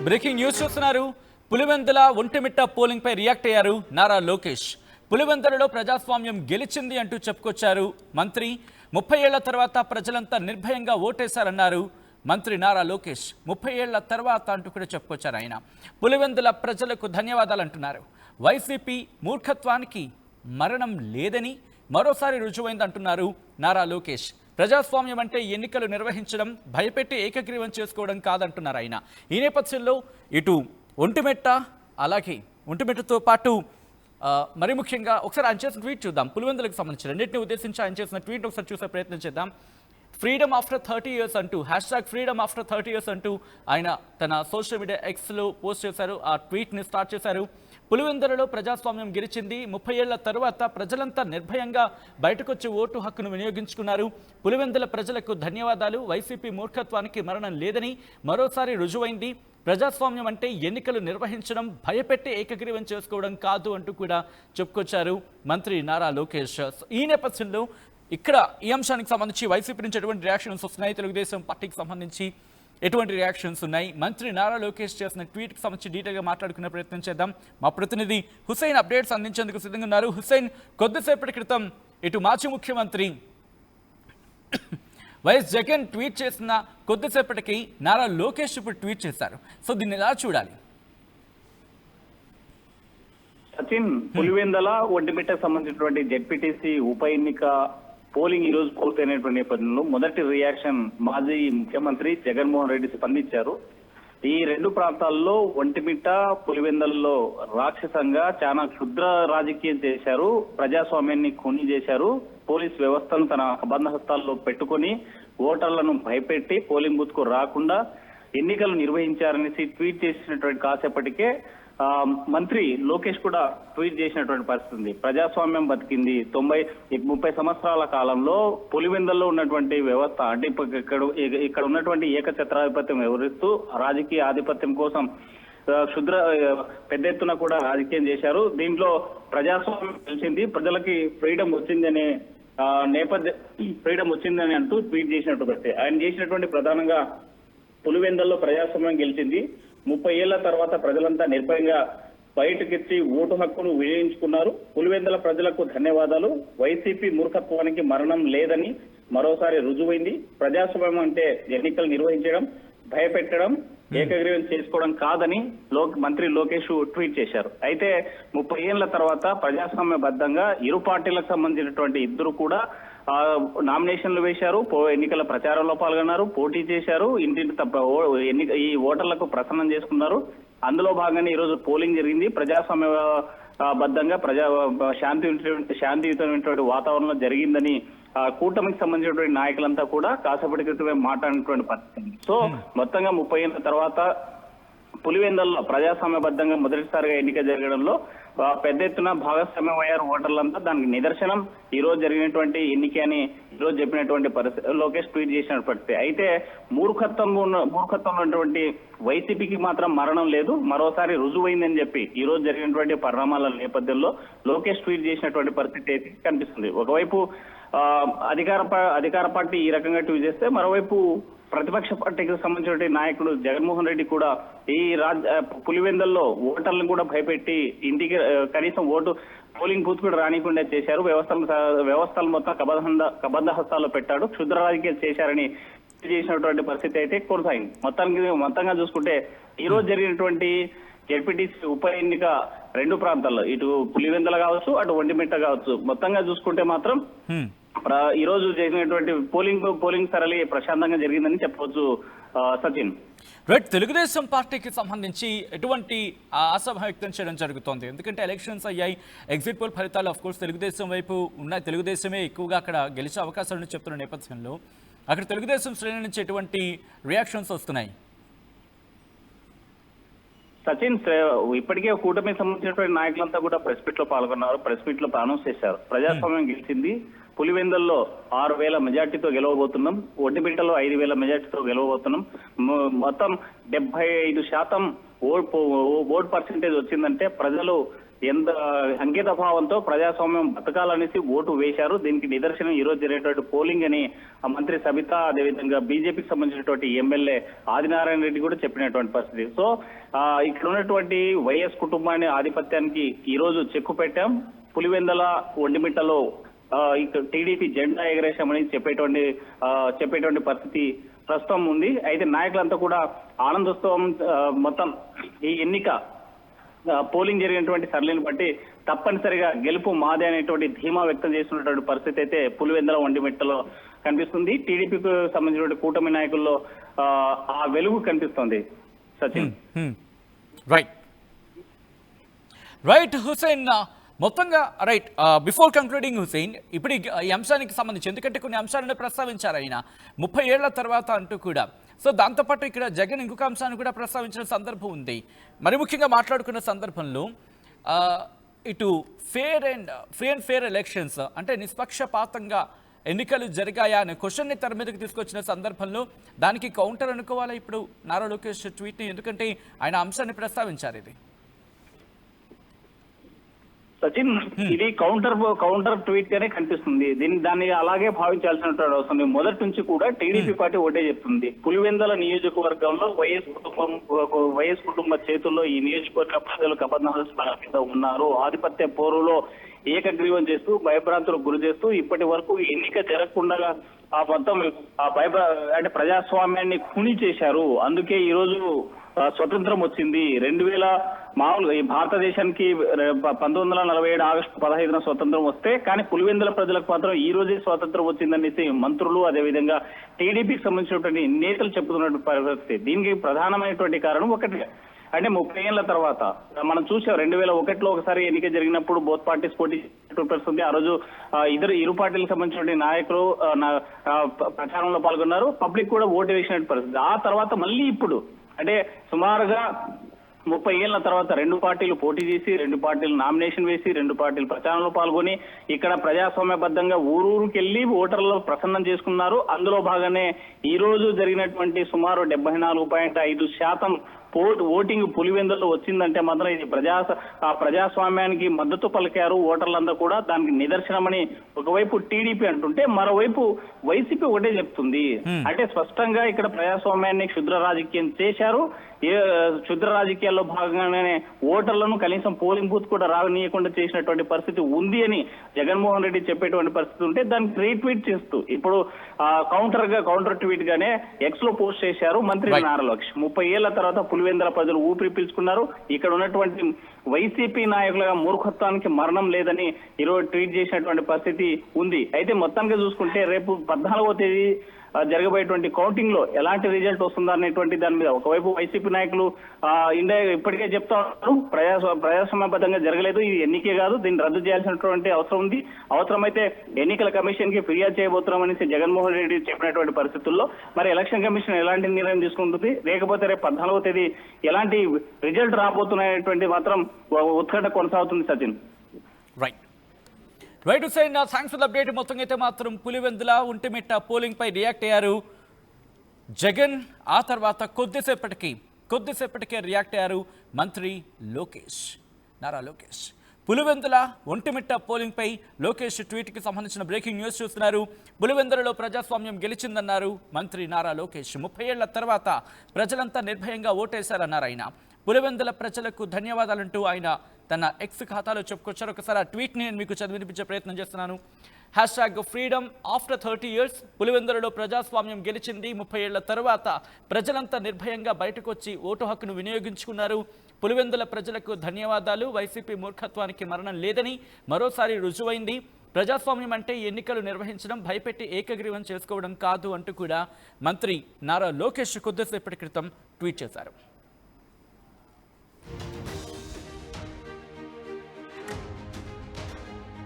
Breaking news చూస్తున్నారు. Pulivendula Ontimitta polling పై react అయ్యారు నారా లోకేష్. పులివెందులలో ప్రజాస్వామ్యం గెలిచింది అంటూ చెప్పుకొచ్చారు మంత్రి. 30 ఏళ్ల తర్వాత ప్రజలంతా నిర్భయంగా ఓటేశారన్నారు మంత్రి నారా లోకేష్. 30 ఏళ్ల తర్వాత అంటూ కూడా చెప్పుకొచ్చారు ఆయన. పులివెందుల ప్రజలకు ధన్యవాదాలు అంటున్నారు. వైసీపీ మూర్ఖత్వానికి మరణం లేదని మరోసారి రుజువైందంటున్నారు నారా లోకేష్. ప్రజాస్వామ్యం అంటే ఎన్నికలు నిర్వహించడం, భయపెట్టి ఏకగ్రీవం చేసుకోవడం కాదంటున్నారు ఆయన. ఈ నేపథ్యంలో ఇటు ఒంటిమిట్ట, అలాగే ఒంటిమిట్టతో పాటు మరి ముఖ్యంగా ఒకసారి ఆయన చేసిన ట్వీట్ చూద్దాం. పులివెందులకు సంబంధించి రెండింటిని ఉద్దేశించి ఆయన చేసిన ట్వీట్ ఒకసారి చూసే ప్రయత్నం చేద్దాం. ఫ్రీడమ్ ఆఫ్టర్ 30 years అంటూ #ఫ్రీడమ్ ఆఫ్టర్ 30 years అంటూ ఆయన తన సోషల్ మీడియా ఎక్స్లో పోస్ట్ చేశారు. ఆ ట్వీట్ని స్టార్ట్ చేశారు. పులివెందులలో ప్రజాస్వామ్యం గెలిచింది. 30 ఏళ్ల తరువాత ప్రజలంతా నిర్భయంగా బయటకొచ్చి ఓటు హక్కును వినియోగించుకున్నారు. పులివెందుల ప్రజలకు ధన్యవాదాలు. వైసీపీ మూర్ఖత్వానికి మరణం లేదని మరోసారి రుజువైంది. ప్రజాస్వామ్యం అంటే ఎన్నికలు నిర్వహించడం, భయపెట్టి ఏకగ్రీవం చేసుకోవడం కాదు అంటూ కూడా చెప్పుకొచ్చారు మంత్రి నారా లోకేష్. ఈ నేపథ్యంలో ఇక్కడ ఈ అంశానికి సంబంధించి వైసీపీ నుంచి ఎటువంటి రియాక్షన్స్ వస్తున్నాయి, తెలుగుదేశం పార్టీకి సంబంధించి ఎటువంటి రియాక్షన్స్ ఉన్నాయి, మంత్రి నారా లోకేష్ చేసిన ట్వీట్కి సంబంధించి డీటెయిల్గా మాట్లాడుకునే ప్రయత్నం చేద్దాం. మా ప్రతినిధి హుసైన్ అప్డేట్స్ అందించేందుకు సిద్ధంగా ఉన్నారు. హుసైన్, కొద్దిసేపటి క్రితం ఇటు మాజీ ముఖ్యమంత్రి వైఎస్ జగన్ ట్వీట్ చేసిన కొద్దిసేపటికి నారా లోకేష్ ఇప్పుడు ట్వీట్ చేశారు. సో దీన్ని ఎలా చూడాలి? సచిన్, పులివెందల ఒంటిమిట్టకు సంబంధించినటువంటి జెడ్పీటీసీ ఉప ఎన్నిక పోలింగ్ ఈ రోజు పూర్తయినటువంటి నేపథ్యంలో మొదటి రియాక్షన్ మాజీ ముఖ్యమంత్రి జగన్మోహన్ రెడ్డి స్పందించారు. ఈ రెండు ప్రాంతాల్లో ఒంటిమిట్ట, పులివెందల్లో రాక్షసంగా చాలా క్షుద్ర రాజకీయం చేశారు, ప్రజాస్వామ్యాన్ని ఖూనీ చేశారు, పోలీస్ వ్యవస్థను తన అబంధ హస్తాల్లో పెట్టుకొని ఓటర్లను భయపెట్టి పోలింగ్ బూత్ కు రాకుండా ఎన్నికలు నిర్వహించారనేసి ట్వీట్ చేసినటువంటి కాసేపటికే మంత్రి లోకేష్ కూడా ట్వీట్ చేసినటువంటి పరిస్థితి ఉంది. ప్రజాస్వామ్యం బతికింది. 30 సంవత్సరాల కాలంలో పులివెందుల్లో ఉన్నటువంటి వ్యవస్థ అంటే ఇక్కడ ఉన్నటువంటి ఏకఛత్రాధిపత్యం వివరిస్తూ రాజకీయ ఆధిపత్యం కోసం క్షుద్ర పెద్ద ఎత్తున కూడా రాజకీయం చేశారు. దీంట్లో ప్రజాస్వామ్యం తెలిసింది, ప్రజలకి ఫ్రీడమ్ వచ్చిందనే ఫ్రీడమ్ వచ్చిందని అంటూ ట్వీట్ చేసినట్టు పరిస్థితి. ఆయన చేసినటువంటి ప్రధానంగా పులివెందుల్లో ప్రజాస్వామ్యం గెలిచింది. 30 ఏళ్ల తర్వాత ప్రజలంతా నిర్భయంగా బయటకెచ్చి ఓటు హక్కును వినియోగించుకున్నారు. పులివెందుల ప్రజలకు ధన్యవాదాలు. వైసీపీ మూర్ఖత్వానికి మరణం లేదని మరోసారి రుజువైంది. ప్రజాస్వామ్యం అంటే ఎన్నికలు నిర్వహించడం, భయపెట్టడం, ఏకగ్రీవం చేసుకోవడం కాదని మంత్రి లోకేష్ ట్వీట్ చేశారు. అయితే 30 ఏళ్ల తర్వాత ప్రజాస్వామ్యబద్ధంగా ఇరు పార్టీలకు సంబంధించినటువంటి ఇద్దరు కూడా నామినేషన్లు వేశారు, ఎన్నికల ప్రచారంలో పాల్గొన్నారు, పోటీ చేశారు, ఇంటింటి ఈ ఓటర్లకు ప్రసన్నం చేసుకున్నారు. అందులో భాగంగా ఈ రోజు పోలింగ్ జరిగింది. ప్రజాస్వామ్య బద్ధంగా శాంతియుతమైనటువంటి వాతావరణంలో జరిగిందని కూటమికి సంబంధించినటువంటి నాయకులంతా కూడా కాసేపటి క్రితమే మాట్లాడినటువంటి పరిస్థితి. సో మొత్తంగా 30 ఏళ్ల తర్వాత పులివెందుల్లో ప్రజాస్వామ్యబద్ధంగా మొదటిసారిగా ఎన్నిక జరగడంలో పెద్ద ఎత్తున భాగస్వామ్యం అయ్యారు ఓటర్లంతా. దానికి నిదర్శనం ఈ రోజు జరిగినటువంటి ఎన్నిక అని ఈ రోజు చెప్పినటువంటి పరిస్థితి లోకేష్ ట్వీట్ చేసిన పరిస్థితి. అయితే మూర్ఖత్వంలో ఉన్నటువంటి వైసీపీకి మాత్రం మరణం లేదు, మరోసారి రుజువైందని చెప్పి ఈ రోజు జరిగినటువంటి పరిణామాల నేపథ్యంలో లోకేష్ ట్వీట్ చేసినటువంటి పరిస్థితి అయితే కనిపిస్తుంది. ఒకవైపు అధికార పార్టీ ఈ రకంగా ట్వీట్ చేస్తే, మరోవైపు ప్రతిపక్ష పార్టీకి సంబంధించిన నాయకుడు జగన్మోహన్ రెడ్డి కూడా ఈ పులివెందుల్లో ఓటర్లను కూడా భయపెట్టి ఇంటికి కనీసం పోలింగ్ బూత్ కూడా రానికుండా చేశారు. వ్యవస్థలు మొత్తం కబంధ హస్తాల్లో పెట్టాడు, క్షుద్ర రాజకీయాలు చేశారని చేసినటువంటి పరిస్థితి అయితే కొనసాగింది. మొత్తంగా చూసుకుంటే ఈ రోజు జరిగినటువంటి జెడ్పీటీసీ ఉప ఎన్నిక రెండు ప్రాంతాల్లో, ఇటు పులివెందుల కావచ్చు, అటు ఒంటిమిట్ట కావచ్చు, మొత్తంగా చూసుకుంటే మాత్రం ఈ రోజు జరిగినటువంటి పోలింగ్ సరళి ప్రశాంతంగా జరిగిందని చెప్పవచ్చు. సచిన్, రైట్. తెలుగుదేశం పార్టీకి సంబంధించి ఎటువంటి ఆశాభావం వ్యక్తం చేయడం జరుగుతోంది? ఎందుకంటే ఎలక్షన్స్ అయ్యాయి, ఎగ్జిట్ పోల్ ఫలితాలు ఆఫ్ కోర్స్ తెలుగుదేశం వైపు ఉన్నాయి, తెలుగుదేశమే ఎక్కువగా అక్కడ గెలిచే అవకాశాలను చెప్తున్న నేపథ్యంలో అక్కడ తెలుగుదేశం శ్రేణి నుంచి ఎటువంటి రియాక్షన్స్ వస్తున్నాయి? సచిన్, ఇప్పటికే కూటమికి సంబంధించినటువంటి నాయకులంతా కూడా ప్రెస్ మీట్ లో పాల్గొన్నారు, ప్రెస్ మీట్ లో అనౌన్స్ చేశారు. ప్రజాస్వామ్యం గెలిచింది, పులివెందుల్లో 6,000 మెజార్టీతో గెలవబోతున్నాం, ఒంటిమిట్టలో 5,000 మెజార్టీతో గెలవబోతున్నాం, మొత్తం 75% ఓట్ పర్సెంటేజ్ వచ్చిందంటే ప్రజలు ఎంత అంకిత భావంతో ప్రజాస్వామ్యం బతకాలనేసి ఓటు వేశారు. దీనికి నిదర్శనం ఈ రోజు జరిగినటువంటి పోలింగ్ అని ఆ మంత్రి సబిత, అదేవిధంగా బీజేపీకి సంబంధించినటువంటి ఎమ్మెల్యే ఆదినారాయణ రెడ్డి కూడా చెప్పినటువంటి పరిస్థితి. సో ఇక్కడ ఉన్నటువంటి వైఎస్ కుటుంబాన్ని ఆధిపత్యానికి ఈ రోజు చెక్కు పెట్టాం. పులివెందల ఒంటిమిట్టలో ఇక్కడ టీడీపీ జెండా ఎగరేశామని చెప్పేటువంటి పరిస్థితి ప్రస్తుతం ఉంది. అయితే నాయకులంతా కూడా ఆనందోత్సవం మొత్తం ఈ ఎన్నిక పోలింగ్ జరిగినటువంటి సరళిని బట్టి తప్పనిసరిగా గెలుపు మాదే అనేటువంటి ధీమా వ్యక్తం చేస్తున్నటువంటి పరిస్థితి అయితే పులివెందల ఒంటిమిట్టలో కనిపిస్తుంది. టీడీపీకి సంబంధించినటువంటి కూటమి నాయకుల్లో ఆ వెలుగు కనిపిస్తుంది. సచిన్ రైట్ హుసేన్, మొత్తంగా రైట్ బిఫోర్ కంక్లూడింగ్ హుసేన్, ఇప్పుడు ఈ అంశానికి సంబంధించి ఎందుకంటే కొన్ని అంశాలను ప్రస్తావించారు ఆయన 30 ఏళ్ల తర్వాత అంటూ కూడా. సో దాంతోపాటు ఇక్కడ జగన్ ఇంకొక అంశాన్ని కూడా ప్రస్తావించిన సందర్భం ఉంది. మరి ముఖ్యంగా మాట్లాడుకున్న సందర్భంలో ఇటు ఫ్రీ అండ్ ఫేర్ ఎలక్షన్స్ అంటే నిష్పక్షపాతంగా ఎన్నికలు జరిగాయా అనే క్వశ్చన్ని తెర మీదకి తీసుకొచ్చిన సందర్భంలో దానికి కౌంటర్ అనుకోవాలా ఇప్పుడు నారా లోకేష్ ట్వీట్ని, ఎందుకంటే ఆయన అంశాన్ని ప్రస్తావించారు. ఇది సచిన్, ఇది కౌంటర్ ట్వీట్ గానే కనిపిస్తుంది. దాన్ని అలాగే భావించాల్సిన అవసరం. మొదటి నుంచి కూడా టీడీపీ పార్టీ ఒకటే చెప్తుంది, పులివెందల నియోజకవర్గంలో వైఎస్ కుటుంబ చేతుల్లో ఈ నియోజకవర్గ ప్రజలు కబద్ద ఉన్నారు. ఆధిపత్య పోరులో ఏకగ్రీవం చేస్తూ భయభ్రాంతులకు గురి చేస్తూ ఇప్పటి వరకు ఎన్నిక జరగకుండా ఆ మొత్తం అంటే ప్రజాస్వామ్యాన్ని ఖూనీ చేశారు. అందుకే ఈ రోజు స్వతంత్రం వచ్చింది. 2000 మామూలుగా ఈ భారతదేశానికి 1947 ఆగస్టు 15న స్వతంత్రం వస్తే, కానీ పులివెందుల ప్రజలకు మాత్రం ఈ రోజే స్వాతంత్రం వచ్చిందనేసి మంత్రులు అదేవిధంగా టీడీపీకి సంబంధించినటువంటి నేతలు చెప్తున్నటువంటి పరిస్థితి. దీనికి ప్రధానమైనటువంటి కారణం ఒకటి, అంటే 30 ఏళ్ల తర్వాత మనం చూసాం 2001లో ఒకసారి ఎన్నిక జరిగినప్పుడు బోత్ పార్టీస్ పోటీ పరిస్థితుంది. ఆ రోజు ఇరు పార్టీలకు సంబంధించిన నాయకులు ప్రచారంలో పాల్గొన్నారు, పబ్లిక్ కూడా ఓటు వేసినట్టు పరిస్థితి. ఆ తర్వాత మళ్ళీ ఇప్పుడు అంటే సుమారుగా 30 ఏళ్ల తర్వాత 2 పార్టీలు పోటీ చేసి 2 పార్టీలు నామినేషన్ వేసి 2 పార్టీలు ప్రచారంలో పాల్గొని ఇక్కడ ప్రజాస్వామ్యబద్ధంగా ఊరూరుకెళ్లి ఓటర్లు ప్రసన్నం చేసుకున్నారు. అందులో భాగంగానే ఈ రోజు జరిగినటువంటి సుమారు 74.5% ఓటింగ్ పులివెందుల్లో వచ్చిందంటే మాత్రం ఇది ప్రజాస్వామ్యానికి మద్దతు పలికారు ఓటర్లందరూ కూడా. దానికి నిదర్శనమని ఒకవైపు టీడీపీ అంటుంటే మరోవైపు వైసీపీ ఒకటే చెప్తుంది. అంటే స్పష్టంగా ఇక్కడ ప్రజాస్వామ్యాన్ని క్షుద్ర రాజకీయం చేశారు. క్షుద్ర రాజకీయాల్లో భాగంగానే ఓటర్లను కనీసం పోలింగ్ బూత్ కూడా రానియకుండా చేసినటువంటి పరిస్థితి ఉంది అని జగన్మోహన్ రెడ్డి చెప్పేటువంటి పరిస్థితి ఉంటే దానికి రీట్వీట్ చేస్తూ ఇప్పుడు కౌంటర్ ట్వీట్ గానే ఎక్స్ లో పోస్ట్ చేశారు మంత్రి నారా లోకేష్. 30 ఏళ్ల తర్వాత పులివెందుల ప్రజలు ఊపిరి పీల్చుకున్నారు. ఇక్కడ ఉన్నటువంటి వైసీపీ నాయకులుగా మూర్ఖత్వానికి మరణం లేదని ఈరోజు ట్వీట్ చేసినటువంటి పరిస్థితి ఉంది. అయితే మొత్తంగా చూసుకుంటే రేపు 14వ తేదీ జరగబోయేటువంటి కౌంటింగ్ లో ఎలాంటి రిజల్ట్ వస్తుందా అనేటువంటి దాని మీద ఒకవైపు వైసీపీ నాయకులు ఇప్పటికే చెప్తా ఉన్నారు ప్రజాస్వామ్యబద్ధంగా జరగలేదు, ఇది ఎన్నికే కాదు, దీన్ని రద్దు చేయాల్సినటువంటి అవసరం ఉంది, అవసరమైతే ఎన్నికల కమిషన్ కి ఫిర్యాదు చేయబోతున్నామని జగన్మోహన్ రెడ్డి చెప్పినటువంటి పరిస్థితుల్లో మరి ఎలక్షన్ కమిషన్ ఎలాంటి నిర్ణయం తీసుకుంటుంది, లేకపోతే రేపు 14వ తేదీ ఎలాంటి రిజల్ట్ రాబోతున్నటువంటి మాత్రం ఉత్కంఠ కొనసాగుతుంది. Sachin right Hussain, thanks for the update. మొత్తంగా అయితే మాత్రం పులివెందుల ఒంటిమిట్ట పోలింగ్ పై రియాక్ట్ అయ్యారు జగన్. ఆ తర్వాత కొద్దిసేపటికే రియాక్ట్ అయ్యారు మంత్రి నారా లోకేష్. పులివెందుల ఒంటిమిట్ట పోలింగ్ పై లోకేష్ ట్వీట్కి సంబంధించిన బ్రేకింగ్ న్యూస్ చూస్తున్నారు. పులివెందులలో ప్రజాస్వామ్యం గెలిచిందన్నారు మంత్రి నారా లోకేష్. 30 ఏళ్ల తర్వాత ప్రజలంతా నిర్భయంగా ఓటేశారన్నారు ఆయన. పులివెందుల ప్రజలకు ధన్యవాదాలంటూ ఆయన తన ఎక్స్ ఖాతాలో చెప్పుకొచ్చారు. ఒకసారి ఆ ట్వీట్ని నేను మీకు చదివినిపించే ప్రయత్నం చేస్తున్నాను. #freedom after 30 years. పులివెందులలో ప్రజాస్వామ్యం గెలిచింది. 30 ఏళ్ల తర్వాత ప్రజలంతా నిర్భయంగా బయటకు వచ్చి ఓటు హక్కును వినియోగించుకున్నారు. పులివెందుల ప్రజలకు ధన్యవాదాలు. వైసీపీ మూర్ఖత్వానికి మరణం లేదని మరోసారి రుజువైంది. ప్రజాస్వామ్యం అంటే ఎన్నికలు నిర్వహించడం, భయపెట్టి ఏకగ్రీవం చేసుకోవడం కాదు అంటూ కూడా మంత్రి నారా లోకేష్ కొద్దిసేపటి క్రితం ట్వీట్ చేశారు.